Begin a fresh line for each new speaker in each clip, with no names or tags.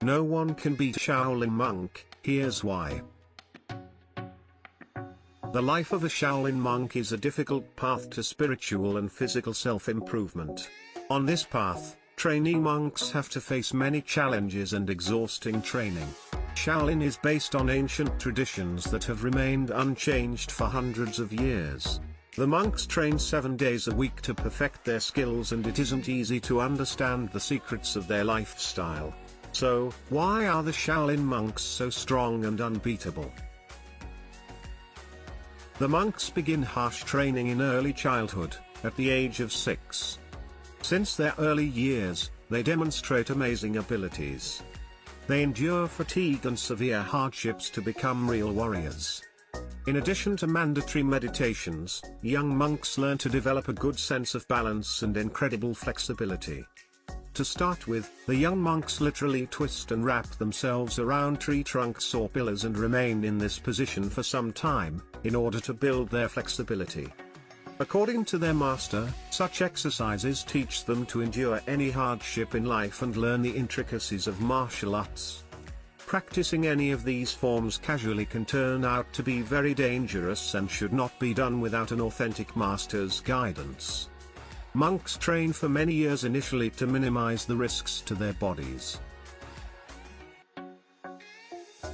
No one can beat Shaolin monk, here's why. The life of a Shaolin monk is a difficult path to spiritual and physical self-improvement. On this path, trainee monks have to face many challenges and exhausting training. Shaolin is based on ancient traditions that have remained unchanged for hundreds of years. The monks train 7 days a week to perfect their skills, and it isn't easy to understand the secrets of their lifestyle. So, why are the Shaolin monks so strong and unbeatable? The monks begin harsh training in early childhood, at the age of 6. Since their early years, they demonstrate amazing abilities. They endure fatigue and severe hardships to become real warriors. In addition to mandatory meditations, young monks learn to develop a good sense of balance and incredible flexibility. To start with, the young monks literally twist and wrap themselves around tree trunks or pillars and remain in this position for some time, in order to build their flexibility. According to their master, such exercises teach them to endure any hardship in life and learn the intricacies of martial arts. Practicing any of these forms casually can turn out to be very dangerous and should not be done without an authentic master's guidance. Monks train for many years initially to minimize the risks to their bodies.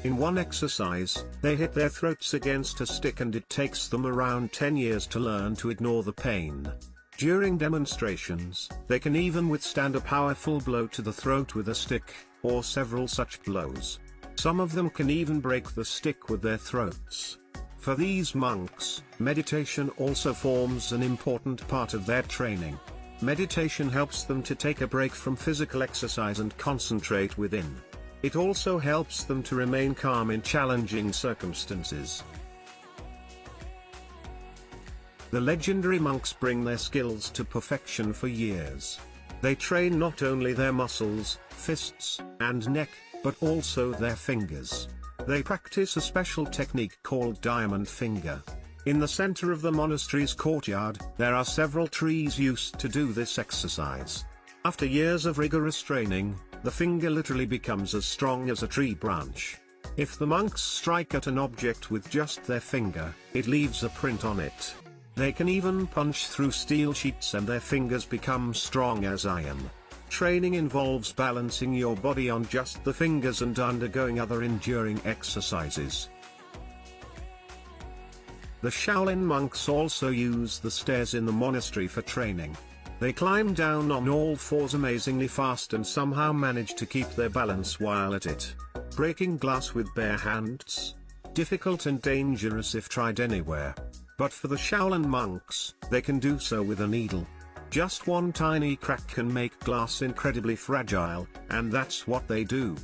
In one exercise, they hit their throats against a stick, and it takes them around 10 years to learn to ignore the pain. During demonstrations, they can even withstand a powerful blow to the throat with a stick, or several such blows. Some of them can even break the stick with their throats. For these monks, meditation also forms an important part of their training. Meditation helps them to take a break from physical exercise and concentrate within. It also helps them to remain calm in challenging circumstances. The legendary monks bring their skills to perfection for years. They train not only their muscles, fists, and neck, but also their fingers. They practice a special technique called diamond finger. In the center of the monastery's courtyard, there are several trees used to do this exercise. After years of rigorous training, the finger literally becomes as strong as a tree branch. If the monks strike at an object with just their finger, it leaves a print on it. They can even punch through steel sheets and their fingers become strong as iron. Training involves balancing your body on just the fingers and undergoing other enduring exercises. The Shaolin monks also use the stairs in the monastery for training. They climb down on all fours amazingly fast and somehow manage to keep their balance while at it. Breaking glass with bare hands? Difficult and dangerous if tried anywhere. But for the Shaolin monks, they can do so with a needle. Just one tiny crack can make glass incredibly fragile, and that's what they do.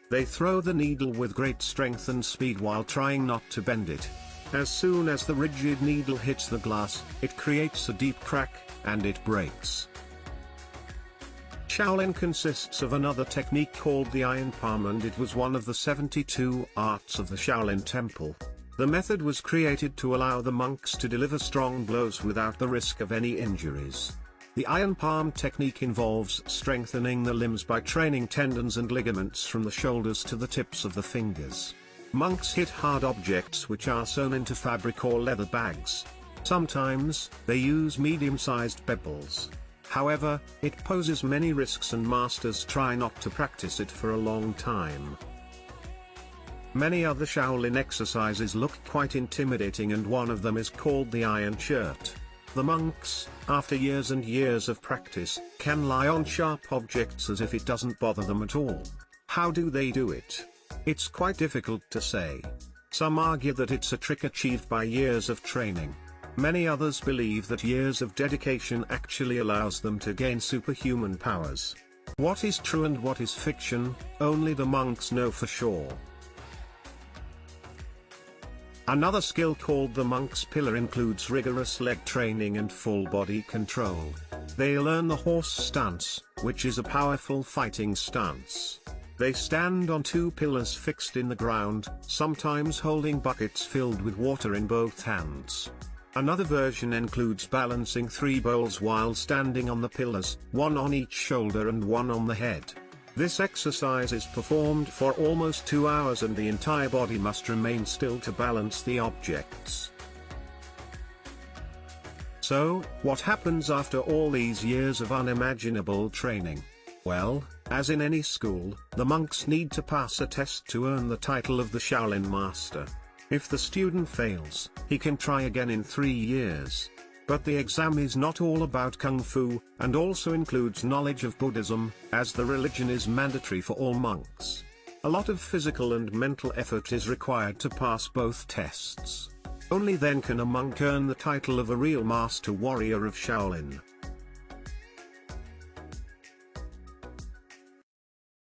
They throw the needle with great strength and speed while trying not to bend it. As soon as the rigid needle hits the glass, it creates a deep crack, and it breaks. Shaolin consists of another technique called the iron palm, and it was one of the 72 arts of the Shaolin temple. The method was created to allow the monks to deliver strong blows without the risk of any injuries. The iron palm technique involves strengthening the limbs by training tendons and ligaments from the shoulders to the tips of the fingers. Monks hit hard objects which are sewn into fabric or leather bags. Sometimes, they use medium-sized pebbles. However, it poses many risks and masters try not to practice it for a long time. Many other Shaolin exercises look quite intimidating, and one of them is called the iron shirt. The monks, after years and years of practice, can lie on sharp objects as if it doesn't bother them at all. How do they do it? It's quite difficult to say. Some argue that it's a trick achieved by years of training. Many others believe that years of dedication actually allows them to gain superhuman powers. What is true and what is fiction, only the monks know for sure. Another skill called the monk's pillar includes rigorous leg training and full body control. They learn the horse stance, which is a powerful fighting stance. They stand on 2 pillars fixed in the ground, sometimes holding buckets filled with water in both hands. Another version includes balancing 3 bowls while standing on the pillars, one on each shoulder and one on the head. This exercise is performed for almost 2 hours and the entire body must remain still to balance the objects. So, what happens after all these years of unimaginable training? Well, as in any school, the monks need to pass a test to earn the title of the Shaolin Master. If the student fails, he can try again in 3 years. But the exam is not all about Kung Fu, and also includes knowledge of Buddhism, as the religion is mandatory for all monks. A lot of physical and mental effort is required to pass both tests. Only then can a monk earn the title of a real master warrior of Shaolin.